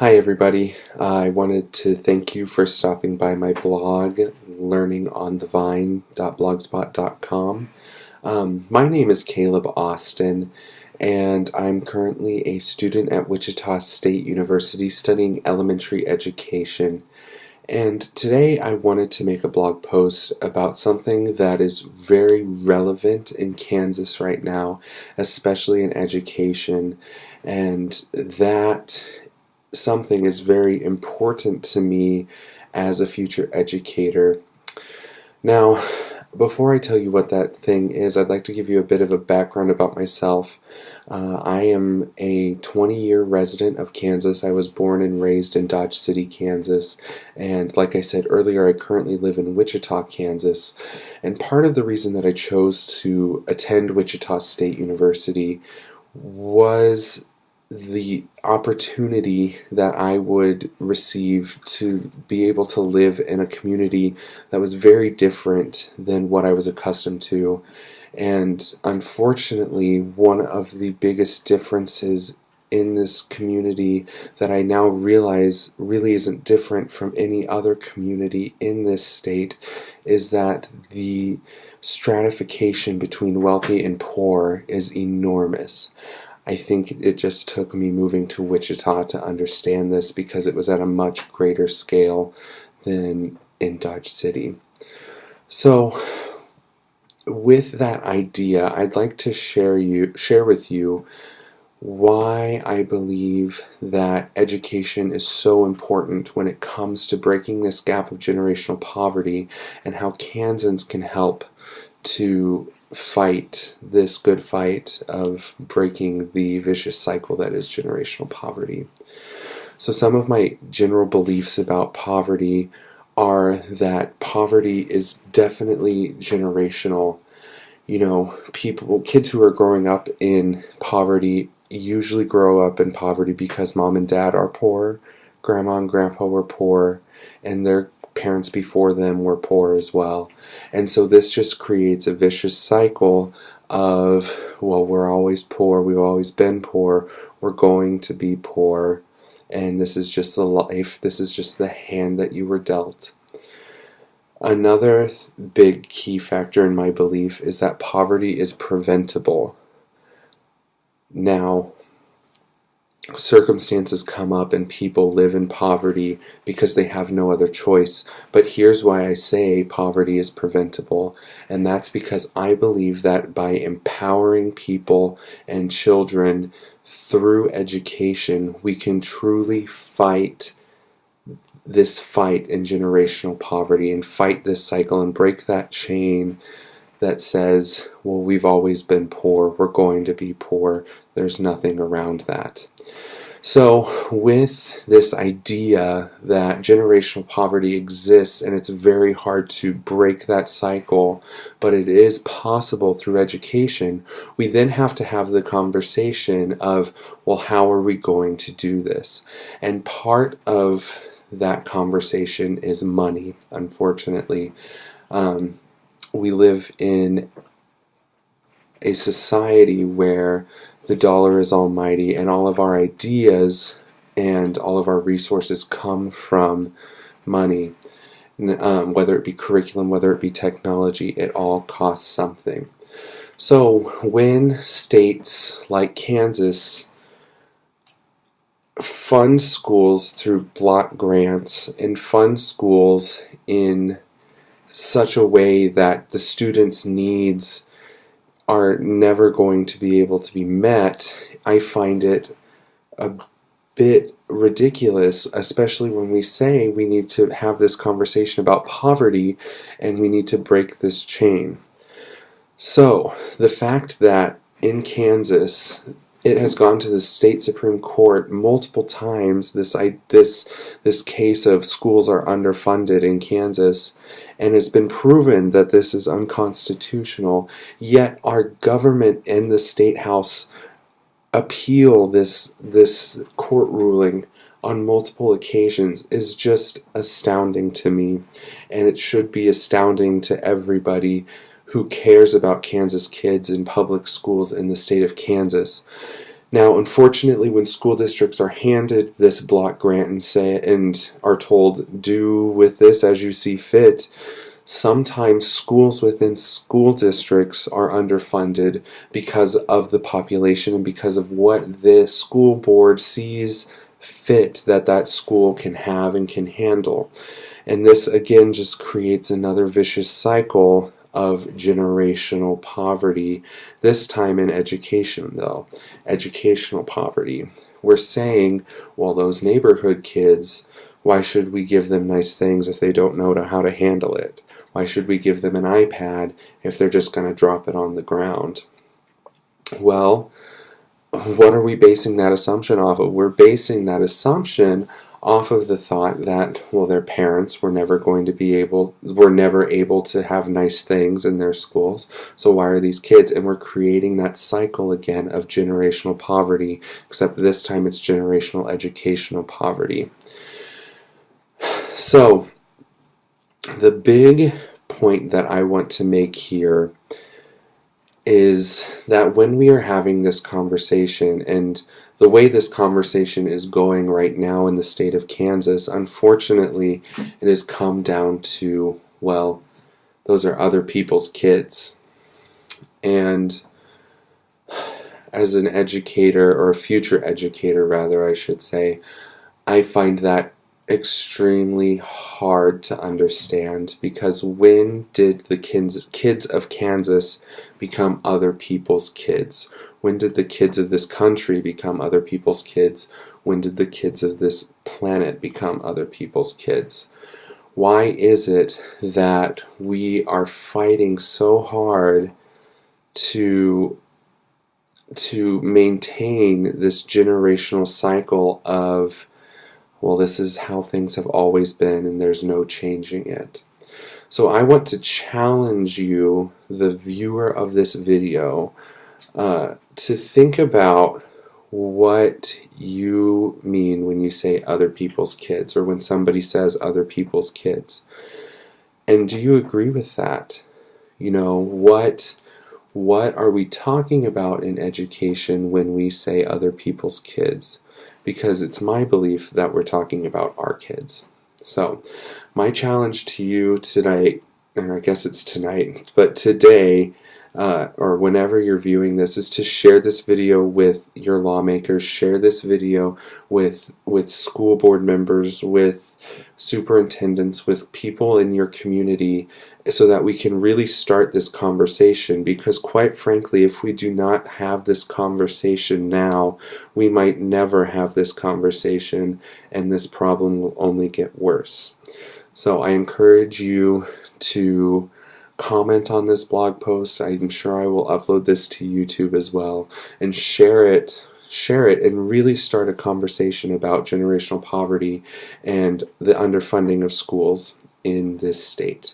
Hi everybody. I wanted to thank you for stopping by my blog, learningonthevine.blogspot.com. My name is Caleb Austin, and I'm currently a student at Wichita State University studying elementary education. And today I wanted to make a blog post about something that is very relevant in Kansas right now, especially in education, and that something is very important to me as a future educator. Now, before I tell you what that thing is, I'd like to give you a bit of a background about myself. I am a 20-year resident of Kansas. I was born and raised in Dodge City, Kansas, and like I said earlier, I currently live in Wichita, Kansas. And part of the reason that I chose to attend Wichita State University was the opportunity that I would receive to be able to live in a community that was very different than what I was accustomed to. And unfortunately, one of the biggest differences in this community that I now realize really isn't different from any other community in this state is that the stratification between wealthy and poor is enormous. I think it just took me moving to Wichita to understand this because it was at a much greater scale than in Dodge City. So, with that idea, I'd like to share with you why I believe that education is so important when it comes to breaking this gap of generational poverty, and how Kansans can help to fight this good fight of breaking the vicious cycle that is generational poverty. So some of my general beliefs about poverty are that poverty is definitely generational. You know, kids who are growing up in poverty usually grow up in poverty because mom and dad are poor, grandma and grandpa were poor, and their parents before them were poor as well. And so this just creates a vicious cycle of, well, we're always poor, we've always been poor, we're going to be poor, and this is just the life, this is just the hand that you were dealt. Another big key factor in my belief is that poverty is preventable. Now, circumstances come up and people live in poverty because they have no other choice. But here's why I say poverty is preventable, and that's because I believe that by empowering people and children through education, we can truly fight this fight in generational poverty and fight this cycle and break that chain that says, well, we've always been poor, we're going to be poor, there's nothing around that. So with this idea that generational poverty exists and it's very hard to break that cycle, but it is possible through education, we then have to have the conversation of, well, how are we going to do this? And part of that conversation is money, unfortunately. We live in a society where the dollar is almighty and all of our ideas and all of our resources come from money. Whether it be curriculum, whether it be technology, it all costs something. So when states like Kansas fund schools through block grants and fund schools in such a way that the students' needs are never going to be able to be met, I find it a bit ridiculous, especially when we say we need to have this conversation about poverty and we need to break this chain. So, the fact that in Kansas, it has gone to the state Supreme Court multiple times, this case of schools are underfunded in Kansas, and it's been proven that this is unconstitutional, yet our government and the state house appeal this court ruling on multiple occasions is just astounding to me, and it should be astounding to everybody who cares about Kansas kids in public schools in the state of Kansas. Now, unfortunately, when school districts are handed this block grant and are told, do with this as you see fit, sometimes schools within school districts are underfunded because of the population and because of what the school board sees fit that that school can have and can handle. And this again just creates another vicious cycle of generational poverty, this time in education though, educational poverty. We're saying, well, those neighborhood kids, why should we give them nice things if they don't know how to handle it? Why should we give them an iPad if they're just going to drop it on the ground? Well, what are we basing that assumption off of? We're basing that assumption off of the thought that, well, their parents were never able to have nice things in their schools, so why are these kids? And we're creating that cycle again of generational poverty, except this time it's generational educational poverty. So, the big point that I want to make here is that when we are having this conversation, and the way this conversation is going right now in the state of Kansas, unfortunately, it has come down to, well, those are other people's kids. And as an educator, or a future educator rather, I should say, I find that extremely hard to understand, because when did the kids of Kansas become other people's kids? When did the kids of this country become other people's kids? When did the kids of this planet become other people's kids? Why is it that we are fighting so hard to maintain this generational cycle of, well, this is how things have always been and there's no changing it? So I want to challenge you, the viewer of this video, to think about what you mean when you say other people's kids, or when somebody says other people's kids. And do you agree with that? You know, what are we talking about in education when we say other people's kids? Because it's my belief that we're talking about our kids. So, my challenge to you tonight, or I guess it's tonight, but today, or whenever you're viewing this, is to share this video with your lawmakers, share this video with school board members, with superintendents, with people in your community, so that we can really start this conversation. Because quite frankly, if we do not have this conversation now, we might never have this conversation, and this problem will only get worse. So I encourage you to comment on this blog post. I'm sure I will upload this to YouTube as well, and share it and really start a conversation about generational poverty and the underfunding of schools in this state.